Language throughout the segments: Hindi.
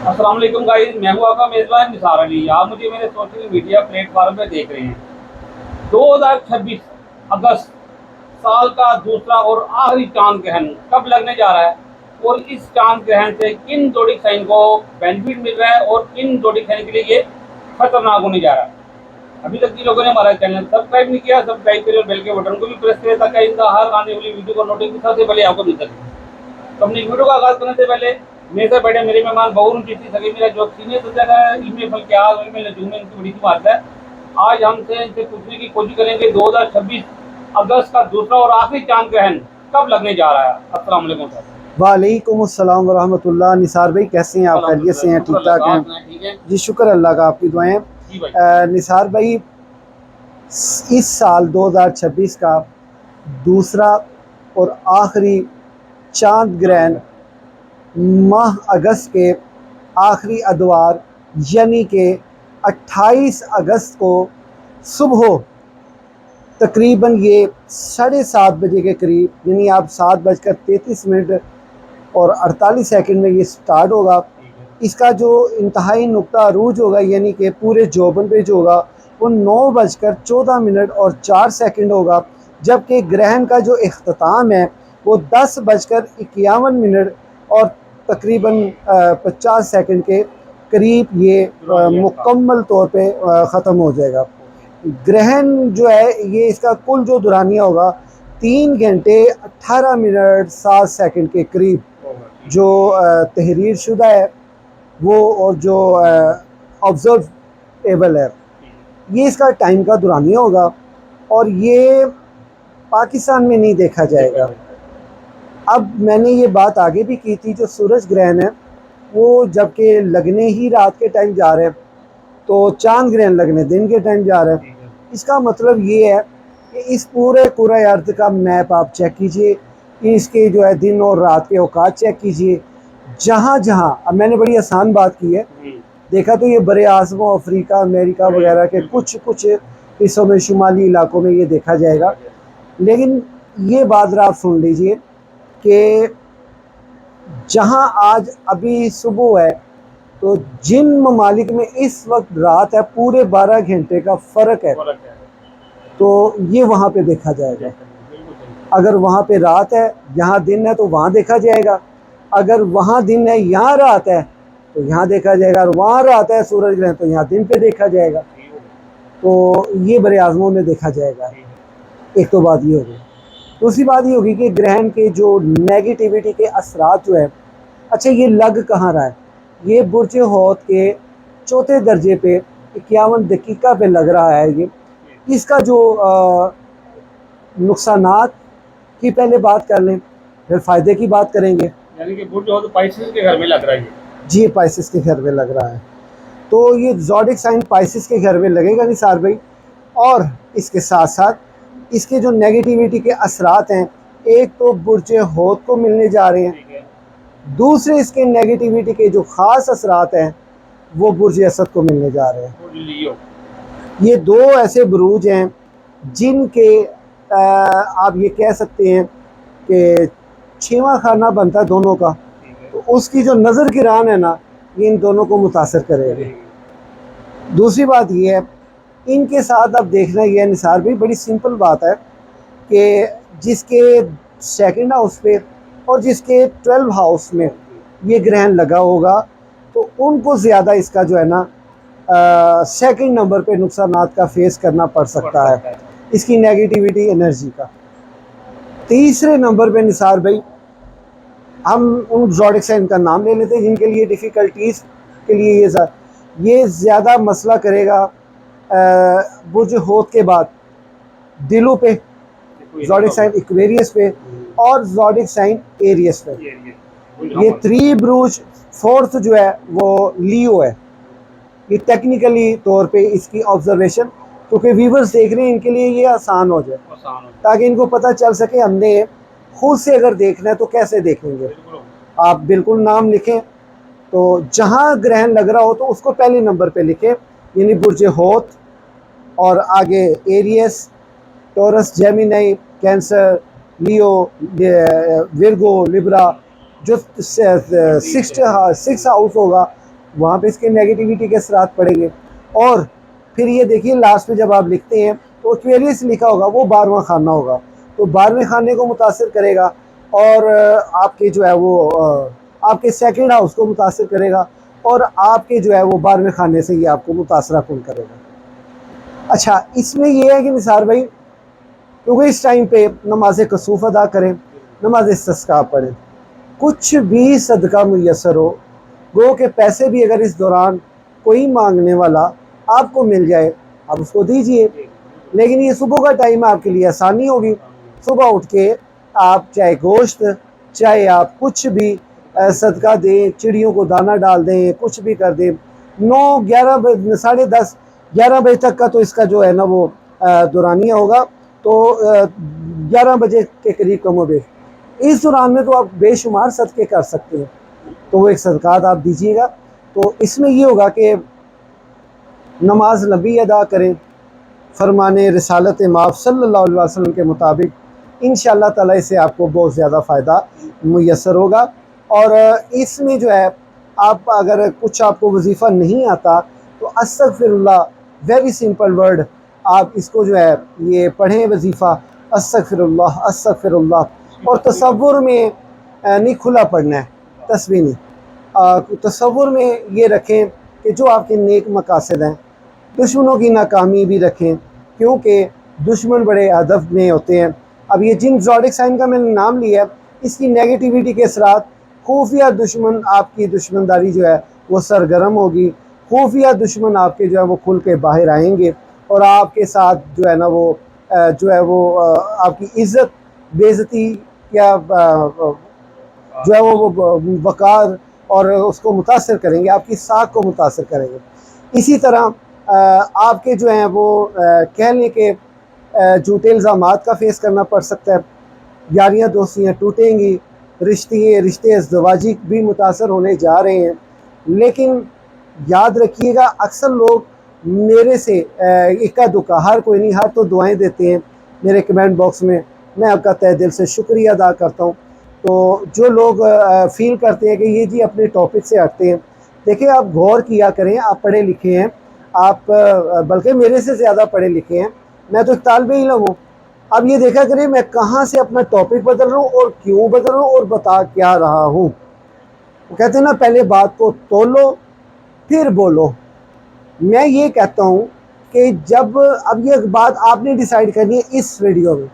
अस्सलाम वालेकुम गाइस, मैं हूं आपका मेज़बान निसार अली। आप मुझे मेरे सोशल मीडिया प्लेटफॉर्म पे देख रहे हैं। 2026 अगस्त साल का दूसरा और आखिरी चांद ग्रहण कब लगने जा रहा है और इस चांद ग्रहण से किन जोड़ी साइन को बेनिफिट मिल रहा है और किन जोड़ी साइन के लिए ये खतरनाक होने जा रहा है। अभी तक की लोगों ने हमारा चैनल सब्सक्राइब नहीं किया, सब्सक्राइब करें और बेल के बटन को भी प्रेस करें ताकि इनका हर आने वाली वीडियो को नोटिफिकेशन सबसे पहले आपको मिल सके। तो अपनी वीडियो का आगाज करने से पहले मेरे से बैठे मेरे मेहमान बहुरून चिश्ती सके मेरा जो सीनियर सदस्य है इनमें फल क्या इनमें लजूम में इनकी बड़ी सी बात है। आज हमसे इनसे पूछने की कोशिश करेंगे 2026 अगस्त का दूसरा और आखिरी चांद ग्रहण कब लगने जा रहा है। अस्सलाम वालेकुम सर। वालेकुम अस्सलाम वरहमतुल्लाह। निसार भाई कैसे हैं आप? खैरियत से हैं? ठीक ठाक हैं? ठीक है जी शुक्र अल्लाह का, आपकी दुआएं। जी भाई। निसार भाई, इस साल 2026 का दूसरा और आखिरी चांद ग्रहण माह अगस्त के आखिरी अदवार यानी कि 28 अगस्त को सुबह तकरीबन ये 7:30 बजे के करीब, यानी आप 7:33 और 48 सेकंड में ये स्टार्ट होगा। इसका जो इंतहाई नुक्ता अरूज होगा यानी कि पूरे जोबन पे जो होगा वो 9:14 और 4 सेकंड होगा, जबकि ग्रहण का जो इख्तिताम है वो 10:51 और तकरीबन 50 सेकंड के करीब ये मुकम्मल तौर पे ख़त्म हो जाएगा। ग्रहण जो है ये इसका कुल जो दुरानिया होगा 3 घंटे 18 मिनट 7 सेकंड के करीब जो तहरीर शुदा है वो, और जो ऑब्जर्वेबल है, ये इसका टाइम का दुरानिया होगा और ये पाकिस्तान में नहीं देखा जाएगा। अब मैंने ये बात आगे भी की थी, जो सूरज ग्रहण है वो जबकि लगने ही रात के टाइम जा रहे हैं तो चांद ग्रहण लगने दिन के टाइम जा रहे हैं। इसका मतलब ये है कि इस पूरे कुरे अर्थ का मैप आप चेक कीजिए, इसके जो है दिन और रात के औकात चेक कीजिए। जहाँ जहाँ, अब मैंने बड़ी आसान बात की है, देखा तो ये बड़े आज़मों अफ्रीका अमेरिका वगैरह के कुछ कुछ हिस्सों में शुमाली इलाकों में ये देखा जाएगा, लेकिन ये बात आप सुन लीजिए कि जहाँ आज अभी सुबह है तो जिन ममालिक में इस वक्त रात है पूरे 12 घंटे का फ़र्क है, तो ये वहाँ पे देखा जाएगा। अगर वहाँ पे रात है यहाँ दिन है तो वहाँ देखा जाएगा, अगर वहाँ दिन है यहाँ रात है तो यहाँ देखा जाएगा, और वहाँ रात है सूरज ग्रहण तो यहाँ दिन पे देखा जाएगा। तो ये बड़े आज़मों में देखा जाएगा। एक तो बात ये होगी। दूसरी बात ये होगी कि ग्रहण के जो नेगेटिविटी के असरात जो है, अच्छा ये लग कहाँ रहा है, ये बुर्ज हौत के चौथे दर्जे पे 51 दकीका पे लग रहा है। ये इसका जो नुकसानात की पहले बात कर लें, फिर फ़ायदे की बात करेंगे। यानी कि बुर्ज हौत पाइसेस के घर में लग रहा है जी पाइसिस के घर में लग रहा है, तो ये ज़ोडिक साइन पाइसिस के घर में लगेगा निसार भाई। और इसके साथ साथ इसके जो नेगेटिविटी के असरात हैं, एक तो बुर्ज हौत को मिलने जा रहे हैं, दूसरे इसके नेगेटिविटी के जो ख़ास असरात हैं वो बुर्ज असद को मिलने जा रहे हैं। ये दो ऐसे बुरूज हैं जिनके आप ये कह सकते हैं कि 6वां खाना बनता है दोनों का, तो उसकी जो नज़र गिरान है ना ये इन दोनों को मुतासर करेगी। दूसरी बात ये है, इनके साथ अब देखना ये निसार भी बड़ी सिंपल बात है कि जिसके सेकंड हाउस पे और जिसके 12 हाउस में ये ग्रहण लगा होगा तो उनको ज़्यादा इसका जो है ना सेकंड नंबर पे नुकसानात का फेस करना पड़ सकता है, इसकी नेगेटिविटी एनर्जी का। तीसरे नंबर पे निसार भाई हम उन ज़ोडिक साइन का नाम ले लेते हैं जिनके लिए डिफ़िकल्टीज़ के लिए ये ज़्यादा मसला करेगा। बुर्ज हौत के बाद दिलों पे ज़ोडिक साइन एक्वेरियस पे और ज़ोडिक साइन एरियस पे, ये 3 ब्रूज। फोर्थ जो है वो लियो है। ये टेक्निकली तौर पे इसकी ऑब्जर्वेशन, क्योंकि व्यूवर्स देख रहे हैं इनके लिए ये आसान हो जाए, ताकि इनको पता चल सके हमने खुद से अगर देखना है तो कैसे देखेंगे। आप बिल्कुल नाम लिखें, तो जहाँ ग्रहण लग रहा हो तो उसको पहले नंबर पे लिखें, यानी बुर्ज हौत और आगे एरियस, टॉरस, जेमिनी, कैंसर, लियो, विर्गो, लिब्रा। जो 6 हाउस होगा वहाँ पे इसके नेगेटिविटी के असरात पड़ेंगे। और फिर ये देखिए लास्ट में जब आप लिखते हैं तो क्लियरली से लिखा होगा वो 12वां खाना होगा, तो 12वें खाने को मुतासिर करेगा और आपके जो है वो आपके सेकंड हाउस को मुतासिर करेगा और आपके जो है वो 12वें खाने से ये आपको मुतासरा कुन करेगा। अच्छा, इसमें ये है कि निसार भाई, क्योंकि इस टाइम पे नमाज कसूफ़ अदा करें, नमाज इस्तिस्का पढ़ें, कुछ भी सदका मुयसर हो, गो के पैसे भी अगर इस दौरान कोई मांगने वाला आपको मिल जाए आप उसको दीजिए। लेकिन ये सुबह का टाइम आपके लिए आसानी होगी, सुबह उठ के आप चाहे गोश्त चाहे आप कुछ भी सदका दें, चिड़ियों को दाना डाल दें, कुछ भी कर दें। 9-11 बजे 10:30 11 बजे तक का तो इसका जो है ना वो दौरानिया होगा, तो 11 बजे के करीब कम हो बेश इस दौरान में तो आप बेशुमार सदक़े कर सकते हैं, तो वो एक सदक़ात आप दीजिएगा। तो इसमें ये होगा कि नमाज नबी अदा करें फरमाने रिसालत माफ़ सल्लल्लाहु अलैहि वसल्लम के मुताबिक, इंशाअल्लाह ताला इससे आपको बहुत ज़्यादा फ़ायदा मुयस्सर होगा। और इसमें जो है आप अगर कुछ आपको वजीफ़ा नहीं आता तो अस्तगफिरुल्लाह, वेरी सिंपल वर्ड, आप इसको जो है ये पढ़ें वजीफ़ा अस्तगफिरुल्लाह अस्तगफिरुल्लाह, और तसव्वुर में नहीं खुला पढ़ना है, तस्बीह नहीं, तसव्वुर में ये रखें कि जो आपके नेक मकासद हैं, दुश्मनों की नाकामी भी रखें, क्योंकि दुश्मन बड़े हदफ में होते हैं। अब ये जिन ज़ोडिक साइन का मैंने नाम लिया, इसकी नेगेटिविटी के असरात, खुफिया दुश्मन आपकी दुश्मनदारी जो है वो सरगर्म होगी, खुफिया दुश्मन आपके जो है वो खुल के बाहर आएंगे और आपके साथ जो है ना वो आपकी इज़्ज़त बेइज़्ज़ती या जो है वो वक़ार और उसको मुतासर करेंगे, आपकी साख को मुतासर करेंगे। इसी तरह आपके जो हैं वो कह लें कि झूठे इल्ज़ामात का फेस करना पड़ सकता है, यारियाँ दोस्तियाँ टूटेंगी, रिश्ते अज़दवाजी भी मुतासर होने जा रहे हैं। लेकिन याद रखिएगा, अक्सर लोग मेरे से इक्का दुक्का, हर कोई नहीं, हर तो दुआएं देते हैं मेरे कमेंट बॉक्स में, मैं आपका तहे दिल से शुक्रिया अदा करता हूँ। तो जो लोग फील करते हैं कि ये जी अपने टॉपिक से हटते हैं, देखिए आप गौर किया करें, आप पढ़े लिखे हैं, आप बल्कि मेरे से ज़्यादा पढ़े लिखे हैं, मैं तो एक तालिबे इल्म हूँ। अब ये देखा करें मैं कहाँ से अपना टॉपिक बदल रहा हूँ और क्यों बदल रहा हूँ और बता क्या रहा हूँ। वो कहते हैं ना, पहले बात को तोलो फिर बोलो। मैं ये कहता हूँ कि जब अब ये बात आपने डिसाइड करनी है इस वीडियो में,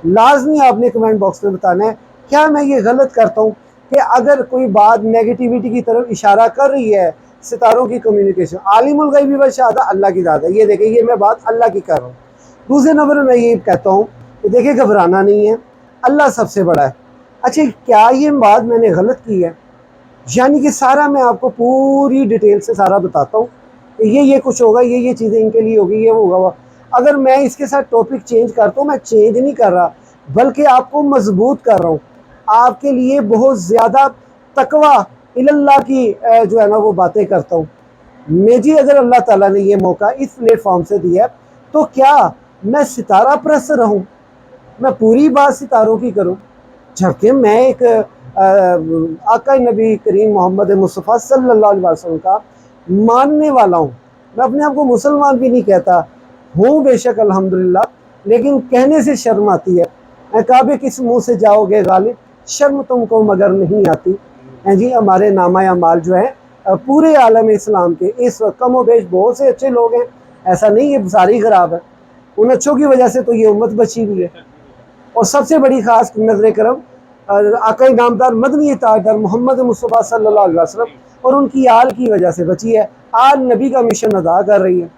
लाजमी आपने कमेंट बॉक्स में बताना है क्या मैं ये गलत करता हूँ कि अगर कोई बात नेगेटिविटी की तरफ इशारा कर रही है, सितारों की कम्युनिकेशन, आलिमुल गैबी व शहादत अल्लाह की ज़ात है, ये देखिए ये मैं बात अल्लाह की कर रहा हूँ। दूसरे नंबर में मैं ये कहता हूँ कि देखिए घबराना नहीं है, अल्लाह सबसे बड़ा है। अच्छा, क्या ये बात मैंने गलत की है? यानी कि सारा मैं आपको पूरी डिटेल से सारा बताता हूँ कि ये कुछ होगा, ये चीज़ें इनके लिए होगी, ये वो होगा। अगर मैं इसके साथ टॉपिक चेंज करता हूँ, मैं चेंज नहीं कर रहा बल्कि आपको मजबूत कर रहा हूँ, आपके लिए बहुत ज़्यादा तकवा इल्लाह की जो है ना वो बातें करता हूँ। मुझे अगर अल्लाह ताला ने ये मौका इस प्लेटफॉर्म से दिया तो क्या मैं सितारा परस्त रहूँ, मैं पूरी बात सितारों की करूँ, जबकि मैं एक आका नबी करीम मोहम्मद मुस्तफ़ा सल्लल्लाहु अलैहि वसल्लम का मानने वाला हूँ। मैं अपने आप को मुसलमान भी नहीं कहता हूँ बेशक अल्हम्दुलिल्लाह, लेकिन कहने से शर्म आती है। काबे किस मुँह से जाओगे गालिब, शर्म तुमको मगर नहीं आती हैं जी। हमारे नामा अमाल जो है पूरे आलम इस्लाम के इस वक्त कम व बेश बहुत से अच्छे लोग हैं, ऐसा नहीं है सारी ख़राब है, उन अच्छों की वजह से तो ये उम्मत बची हुई है। और सबसे बड़ी ख़ास नज़र करम आका नामदार मदनी ताजदार मोहम्मद मुस्तफ़ा सल्लल्लाहु अलैहि वसल्लम और उनकी आल की वजह से बची है, आल नबी का मिशन अदा कर रही है।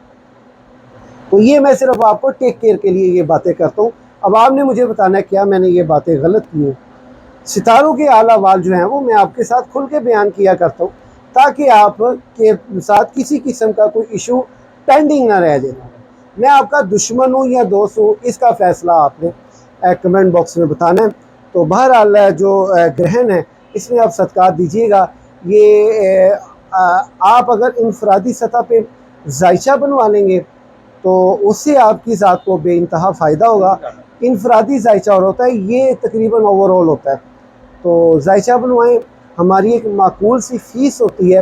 तो ये मैं सिर्फ आपको टेक केयर के लिए ये बातें करता हूँ। अब आपने मुझे बताना है क्या मैंने ये बातें गलत की हैं। सितारों के आला वाल जो हैं वो मैं आपके साथ खुल के बयान किया करता हूँ ताकि आप के साथ किसी किस्म का कोई इशू पेंडिंग ना रह जाए। मैं आपका दुश्मन हूँ या दोस्त हूँ, इसका फ़ैसला आपने कमेंट बॉक्स में बताना है। तो बहरहाल जो ग्रहण है इसमें आप सदक़ात दीजिएगा। ये आप अगर इंफरादी सतह पे जायचा बनवा लेंगे तो उससे आपकी ज़ात को बेइंतहा फ़ायदा होगा। इंफरादी जायचा और होता है, ये तकरीबन ओवरऑल होता है। तो जायचा बनवाएं, हमारी एक माकूल सी फ़ीस होती है,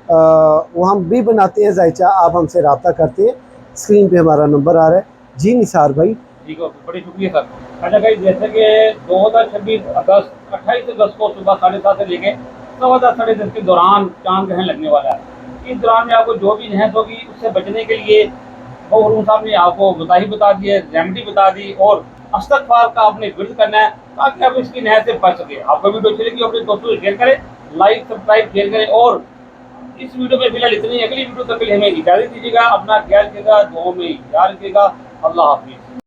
वो हम भी बनाते हैं जायचा, आप हमसे रब्ता करते हैं, स्क्रीन पे हमारा नंबर आ रहा है। जी निसार भाई। ठीक है, बड़ी शुक्रिया सर। अच्छा भाई, जैसे कि 2026 अगस्त 28 अगस्त को सुबह 7:30 से लेके 10:15 10:30 के दौरान चांद ग्रहण लगने वाला है। इस दौरान में आपको जो भी नहस होगी उससे बचने के लिए बहुरून साहब ने आपको बता दी है, रेमेडी बता दी, और इस्तग़फ़ार का आपने विर्द करना है ताकि आप इसकी नहर से बच सके। आपको वीडियो अच्छी लगी अपने दोस्तों से शेयर करें, लाइक सब्सक्राइब शेयर करें, और इस वीडियो में फिलहाल इतनी। अगली वीडियो तक के लिए हमें इजाज़त दीजिएगा। अपना ख्याल रखिएगा, दुआओं में याद रखिएगा। अल्लाह हाफिज़।